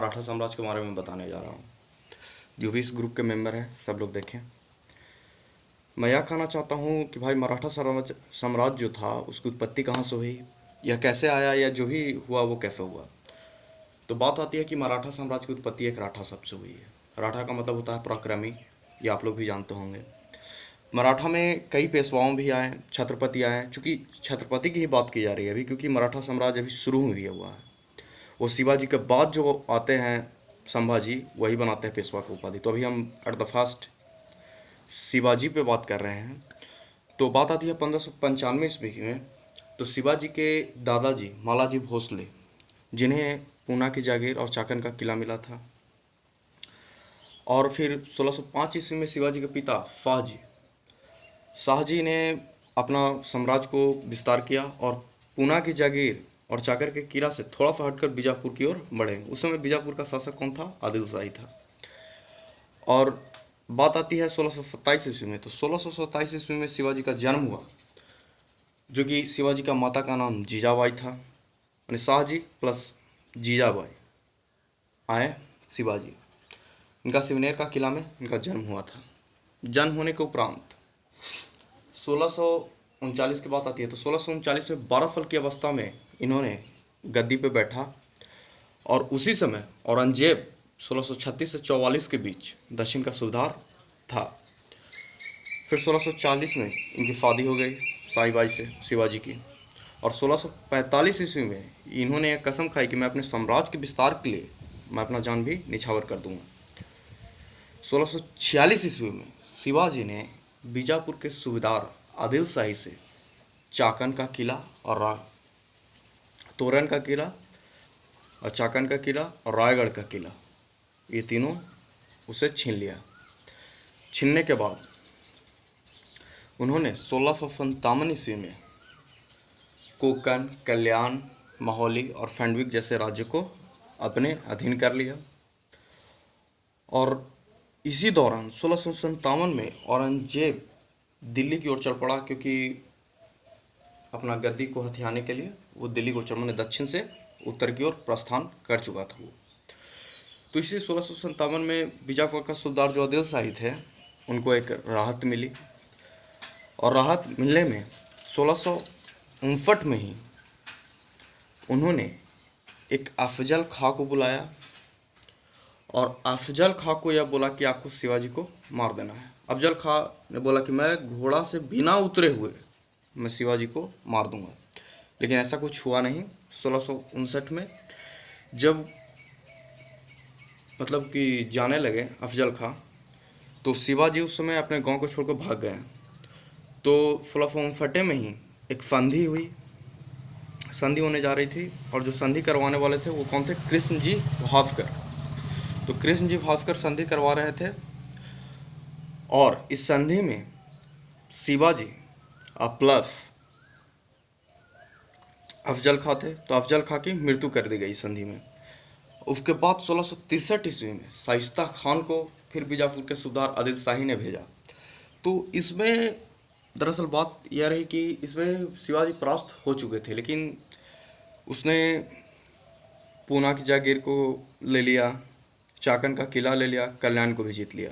मराठा साम्राज्य के बारे में बताने जा रहा हूँ। जो भी इस ग्रुप के मेंबर हैं सब लोग देखें। मैं यह कहना चाहता हूँ कि भाई मराठा साम्राज्य जो था उसकी उत्पत्ति कहाँ से हुई, यह कैसे आया, या जो भी हुआ वो कैसे हुआ। तो बात आती है कि मराठा साम्राज्य की उत्पत्ति एक राठा शब्द से हुई है। राठा का मतलब होता है पराक्रमी, ये आप लोग भी जानते होंगे। मराठा में कई पेशवाओं भी आए, छत्रपति आए। चूँकि छत्रपति की ही बात की जा रही है अभी, क्योंकि मराठा साम्राज्य अभी शुरू हुआ है। वो शिवाजी के बाद जो आते हैं संभाजी, वही बनाते हैं पेशवा की उपाधि। तो अभी हम एट द फर्स्ट शिवाजी पे बात कर रहे हैं। तो बात आती है 1595 ईस्वी में। तो शिवाजी के दादाजी मालाजी भोसले, जिन्हें पूना की जागीर और चाकन का किला मिला था, और फिर 1605 ईस्वी में शिवाजी के पिता शाहजी ने अपना साम्राज्य को विस्तार किया और पूना की जागीर और चाकर के किला से थोड़ा सा हटकर बीजापुर की ओर बढ़े। उस समय बीजापुर का शासक कौन था? आदिल शाही था। और बात आती है 1627 ईस्वी में। तो 1627 ईस्वी में शिवाजी का जन्म हुआ, जो कि शिवाजी का माता का नाम जीजाबाई था। यानी शाहजी प्लस जीजाबाई आए शिवाजी। इनका सिवनेर का किला में इनका जन्म हुआ था। जन्म होने के उपरांत 1639 की बात आती है। तो 1639 में 12 साल की अवस्था में इन्होंने गद्दी पे बैठा, और उसी समय औरंगजेब 1636 से 44 के बीच दक्षिण का सूबेदार था। फिर 1640 में इनकी शादी हो गई साईबाई से, शिवाजी की। और 1645 ईस्वी में इन्होंने एक कसम खाई कि मैं अपने साम्राज्य के विस्तार के लिए मैं अपना जान भी निछावर कर दूंगा। 1646 ईस्वी में शिवाजी ने बीजापुर के सूबेदार आदिल शाही से चाकन का किला और तोरन का किला और चाकन का किला और रायगढ़ का किला, ये तीनों उसे छीन लिया। छीनने के बाद उन्होंने 1657 ईस्वी में कोंकण, कल्याण, महोली और फैंडविक जैसे राज्य को अपने अधीन कर लिया। और इसी दौरान 1657 में औरंगजेब दिल्ली की ओर चल पड़ा, क्योंकि अपना गद्दी को हथियाने के लिए वो दिल्ली को चल, दक्षिण से उत्तर की ओर प्रस्थान कर चुका था वो। तो इसी 1657 में बीजापुर का सूबेदार जो आदिल शाही थे, उनको एक राहत मिली। और राहत मिलने में 1659 में ही उन्होंने एक अफजल खां को बुलाया, और अफजल खां को यह बोला कि आपको शिवाजी को मार देना है। अफजल खां ने बोला कि मैं घोड़ा से बिना उतरे हुए मैं शिवाजी को मार दूंगा। लेकिन ऐसा कुछ हुआ नहीं। 1659 में जब मतलब कि जाने लगे अफजल खां, तो शिवाजी उस समय अपने गांव को छोड़कर भाग गए। तो 1659 में ही एक संधि हुई, संधि होने जा रही थी, और जो संधि करवाने वाले थे वो कौन थे? कृष्ण जी भास्कर। तो कृष्ण जी भास्कर संधि करवा रहे थे, और इस संधि में शिवाजी प्लस अफजल खां थे। तो अफजल खां की मृत्यु कर दी गई संधि में। उसके बाद 1663 ईस्वी में शाइस्ता खान को फिर बीजापुर के सूबेदार आदिल शाही ने भेजा। तो इसमें दरअसल बात यह रही कि इसमें शिवाजी परास्त हो चुके थे, लेकिन उसने पूना की जागीर को ले लिया, चाकन का किला ले लिया, कल्याण को भी जीत लिया।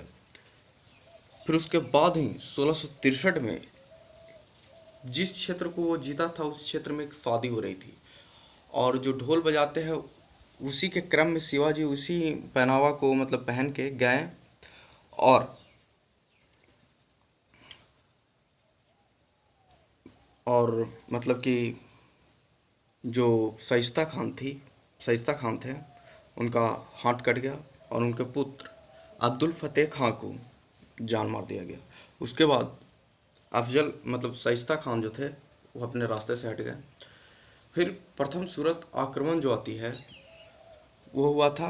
फिर उसके बाद ही 1663 में जिस क्षेत्र को वो जीता था उस क्षेत्र में एक शादी हो रही थी, और जो ढोल बजाते हैं उसी के क्रम में शिवाजी उसी पहनावा को मतलब पहन के गए, और मतलब कि जो शाइस्ता खान थे, उनका हाथ कट गया, और उनके पुत्र अब्दुल फतेह खां को जान मार दिया गया। उसके बाद अफजल मतलब शाइस्ता खान जो थे वो अपने रास्ते से हट गए। फिर प्रथम सूरत आक्रमण जो आती है वो हुआ था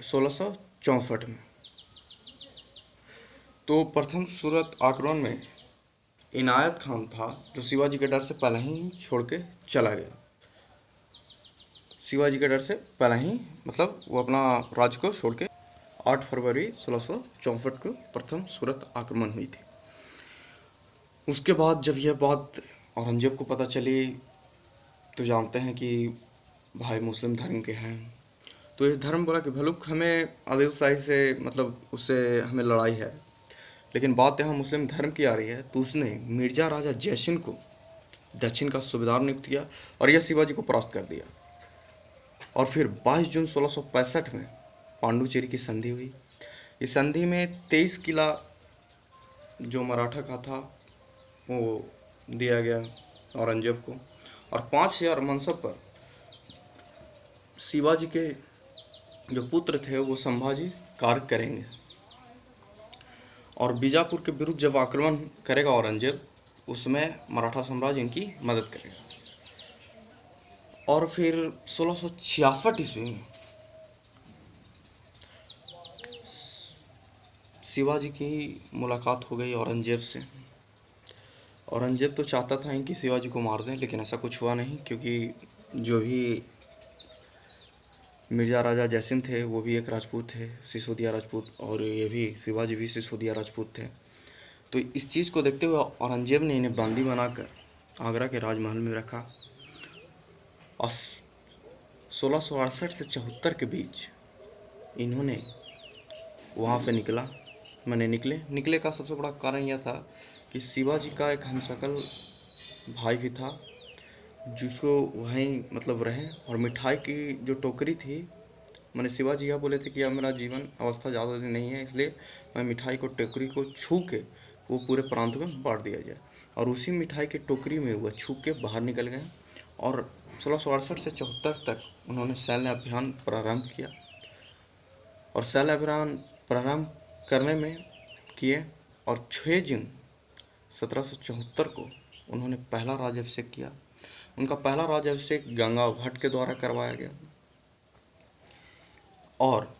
1664 में। तो प्रथम सूरत आक्रमण में इनायत खान था, जो शिवाजी के डर से पहले ही छोड़ के चला गया। शिवाजी के डर से पहले ही मतलब वो अपना राज्य को छोड़ के 8 फरवरी 1664 को प्रथम सूरत आक्रमण हुई थी। उसके बाद जब यह बात औरंगजेब को पता चली, तो जानते हैं कि भाई मुस्लिम धर्म के हैं, तो इस धर्म बोला कि भलुक हमें आदिल शाही से मतलब उससे हमें लड़ाई है, लेकिन बात यहाँ मुस्लिम धर्म की आ रही है। तो उसने मिर्जा राजा जयसिंह को दक्षिण का सूबेदार नियुक्त किया और यह शिवाजी को परास्त कर दिया। और फिर 22 जून 1665 में पांडुचेरी की संधि हुई। इस संधि में 23 किला जो मराठा का था वो दिया गया औरंगजेब को, और 5000 मनसब पर शिवाजी के जो पुत्र थे वो संभाजी कार्य करेंगे। और बीजापुर के विरुद्ध जब आक्रमण करेगा औरंगजेब, उसमें मराठा साम्राज्य इनकी मदद करेगा। और फिर 1666 ईस्वी में शिवाजी की मुलाकात हो गई औरंगजेब से। औरंगजेब तो चाहता था कि शिवाजी को मार दें, लेकिन ऐसा कुछ हुआ नहीं, क्योंकि जो भी मिर्जा राजा जयसिंह थे वो भी एक राजपूत थे, सिसोदिया राजपूत, और ये भी शिवाजी भी सिसोदिया राजपूत थे। तो इस चीज़ को देखते हुए औरंगजेब ने इन्हें बंदी बनाकर आगरा के राजमहल में रखा। और 1668 से 74 के बीच इन्होंने वहाँ से निकले का सबसे बड़ा कारण यह था कि शिवाजी का एक हमशक्ल भाई भी था जिसको वहीं मतलब रहे, और मिठाई की जो टोकरी थी, मैंने शिवाजी यह बोले थे कि अब मेरा जीवन अवस्था ज़्यादा दिन नहीं है, इसलिए मैं मिठाई को टोकरी को छू के वो पूरे प्रांत में बांट दिया जाए। और उसी मिठाई की टोकरी में वह छू के बाहर निकल गए। और 1668 से 74 तक उन्होंने सैन्य अभियान प्रारंभ किया, और सैन्य अभियान प्रारंभ करने में किए। और 6 जून 1774 को उन्होंने पहला राज्याभिषेक किया। उनका पहला राज्याभिषेक गंगा भट्ट के द्वारा करवाया गया। और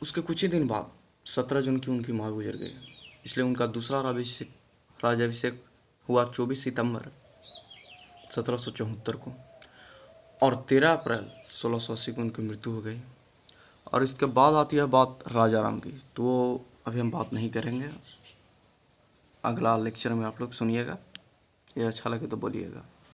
उसके कुछ ही दिन बाद 17 जून की उनकी माँ गुजर गई, इसलिए उनका दूसरा राज्याभिषेक हुआ 24 सितंबर 1774 को। और 13 अप्रैल 1680 को उनकी मृत्यु हो गई। और इसके बाद आती है बात राजा राम की, तो वो अभी हम बात नहीं करेंगे। अगला लेक्चर में आप लोग सुनिएगा। ये अच्छा लगे तो बोलिएगा।